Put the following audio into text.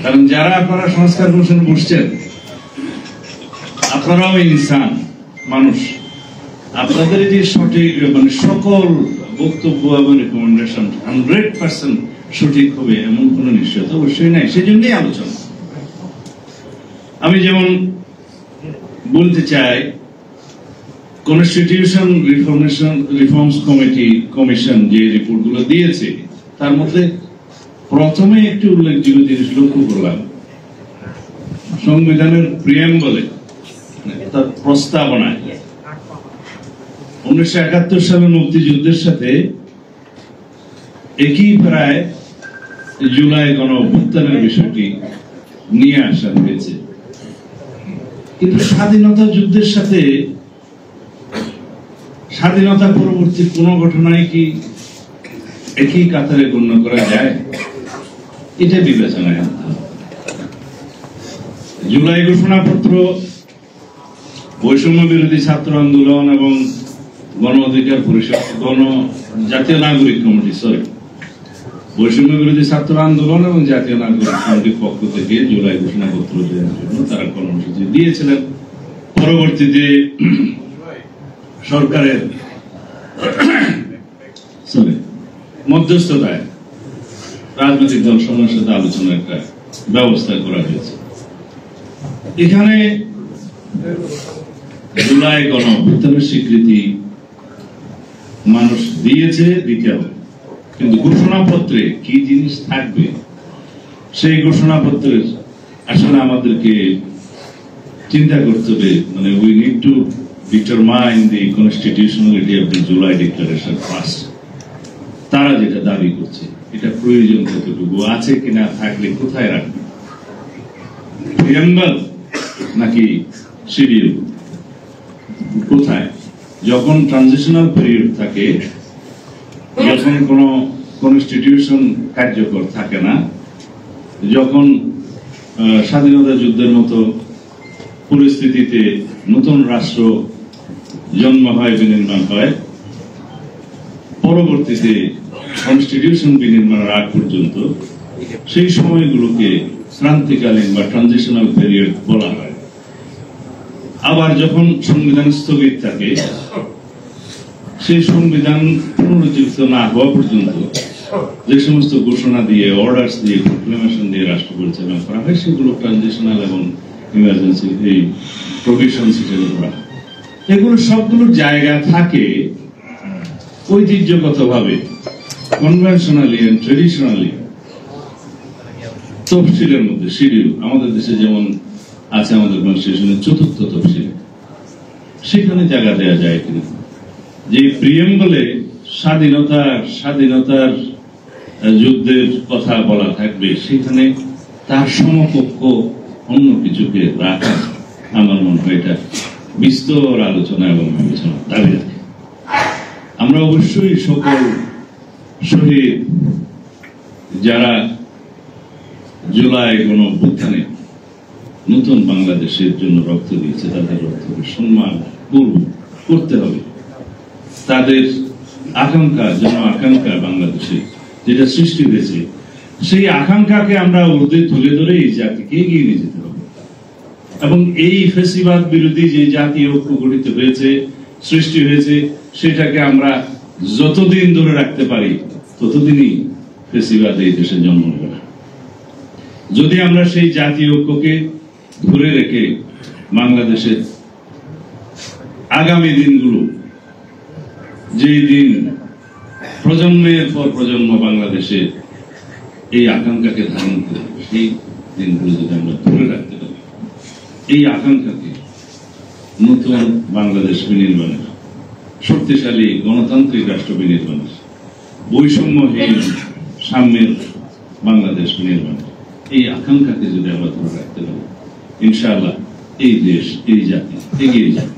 কারণ যারা আপনারা সংস্কার কমিশনে বসছেন আপনারাও ইনসান মানুষ, আপনাদের যে সঠিক মানে সকল বক্তব্য এবং রেকমেন্ডেশন 100% সঠিক হবে এমন কোন নিশ্চয়তা অবশ্যই নাই। সেই জন্যই আলোচনা। আমি যেমন বলতে চাই, কনস্টিটিউশন রিফর্মস কমিশন যে রিপোর্টগুলো দিয়েছে তার মধ্যে প্রথমে একটি উল্লেখযোগ্য জিনিস লক্ষ্য করলাম, সংবিধানের প্রিয়াম্বলে তার প্রস্তাবনায় 1971 সালের মুক্তিযুদ্ধের সাথে একই প্রায় জুলাই গণ অভ্যুত্থানের বিষয়টি নিয়ে আসা হয়েছে। কিন্তু স্বাধীনতা যুদ্ধের সাথে স্বাধীনতা পরবর্তী কোন ঘটনায় কি একই কাতারে গণ্য করা যায়? এটা বিবেচনায় আনতে হবে। জুলাই ঘোষণাপত্র, বৈষম্য বিরোধী ছাত্র আন্দোলন এবং গণ অধিকার পরিষদ জাতীয় নাগরিক কমিটি বৈষম্য বিরোধী ছাত্র আন্দোলন এবং জাতীয় নাগরিক কমিটির পক্ষ থেকে জুলাই ঘোষণাপত্র দেওয়ার জন্য তারা কর্মসূচি দিয়েছিলেন। পরবর্তীতে সরকারের মধ্যস্থতায় রাজনৈতিক দল সমূহের সাথে আলোচনার একটা ব্যবস্থা করা হয়েছে। এখানে জুলাই গণ অভ্যুত্থানের স্বীকৃতি মানুষ দিয়েছে, দিতে হবে, কিন্তু ঘোষণাপত্রে কি জিনিস থাকবে সেই ঘোষণাপত্রের আসলে আমাদেরকে চিন্তা করতে হবে। মানে we need to determine the constitutionality of the July declaration first. তারা যেটা দাবি করছে এটা প্রয়োজন কতটুকু আছে কিনা, থাকলে কোথায় রাখবে, প্রিয়াম্বল নাকি শিডিউল, কোথায়? যখন ট্রানজিশনাল পিরিয়ড থাকে, যখন কোন কনস্টিটিউশন কার্যকর থাকে না, যখন স্বাধীনতা যুদ্ধের মতো পরিস্থিতিতে নতুন রাষ্ট্র জন্ম হয়, বিনির্মাণ হয়, পরবর্তীতে কনস্টিটিউশন বিনির্মাণের আগ পর্যন্ত সেই সময়গুলোকে ক্রান্তিকালীন বা ট্রানজিশনাল পিরিয়ড বলা হয়। আবার যখন সংবিধান স্থগিত থাকে, সেই সংবিধান পুনরুজ্জীবিত না হওয়া পর্যন্ত যে সমস্ত ঘোষণা দিয়ে, অর্ডার্স দিয়ে, প্রক্লেমেশন দিয়ে রাষ্ট্র পরিচালনা করা হয় সেগুলো ট্রানজিশনাল এবং ইমার্জেন্সি এই প্রভিশনস হিসেবে করা হয়। এগুলো সবগুলোর জায়গা থাকে ঐতিহ্যগতভাবে, কনভেনশনালি এন্ড ট্রেডিশনালি তফসিলের মধ্যে। শিডিউল আমাদের দেশে যেমন আছে, আমাদের কনস্টিটিউশনের ৪র্থ তফসিল, সেখানে জায়গা দেওয়া যায় কিনা। যে প্রিয়াম্বলে স্বাধীনতার যুদ্ধের কথা বলা থাকবে, সেখানে তার সমকক্ষ অন্য কিছুকে রাখা আমার মনে হয় এটা বিস্তর আলোচনা এবং বিবেচনা দাবি রাখে। আমরা অবশ্যই সকল শহীদ যারা জুলাই গণ অভ্যুত্থানে নতুন বাংলাদেশের জন্য রক্ত দিয়েছে তাদের রক্তকে সম্মান করতে হবে। তাদের আকাঙ্ক্ষা, জন আকাঙ্ক্ষা বাংলাদেশে যেটা সৃষ্টি হয়েছে, সেই আকাঙ্ক্ষাকে আমরা ঊর্ধ্বে তুলে ধরে এই জাতিকে এগিয়ে নিয়ে যেতে হবে। এবং এই ফ্যাসিবাদ বিরোধী যে জাতীয় ঐক্য গঠিত হয়েছে, সৃষ্টি হয়েছে, সেটাকে আমরা যতদিন ধরে রাখতে পারি ততদিনই ফ্যাসিবাদ এই দেশে জন্ম নেবে না। যদি আমরা সেই জাতীয় ঐক্যকে ধরে রেখে বাংলাদেশের আগামী দিনগুলো, যেই দিন প্রজন্মের পর প্রজন্ম বাংলাদেশে এই আকাঙ্ক্ষাকে ধারণ করে, সেই দিনগুলো যদি আমরা ধরে রাখতে পারি, এই আকাঙ্ক্ষাকে নতুন বাংলাদেশ বিনির্মাণের, শক্তিশালী গণতান্ত্রিক রাষ্ট্র বিনির্মাণের, বৈষম্যহীন সাম্যের বাংলাদেশ বিনির্মাণের এই আকাঙ্ক্ষাকে যদি আমরা ধরে রাখতে পারি, ইনশাআল্লাহ এই দেশ, এই জাতি এগিয়ে যাবে।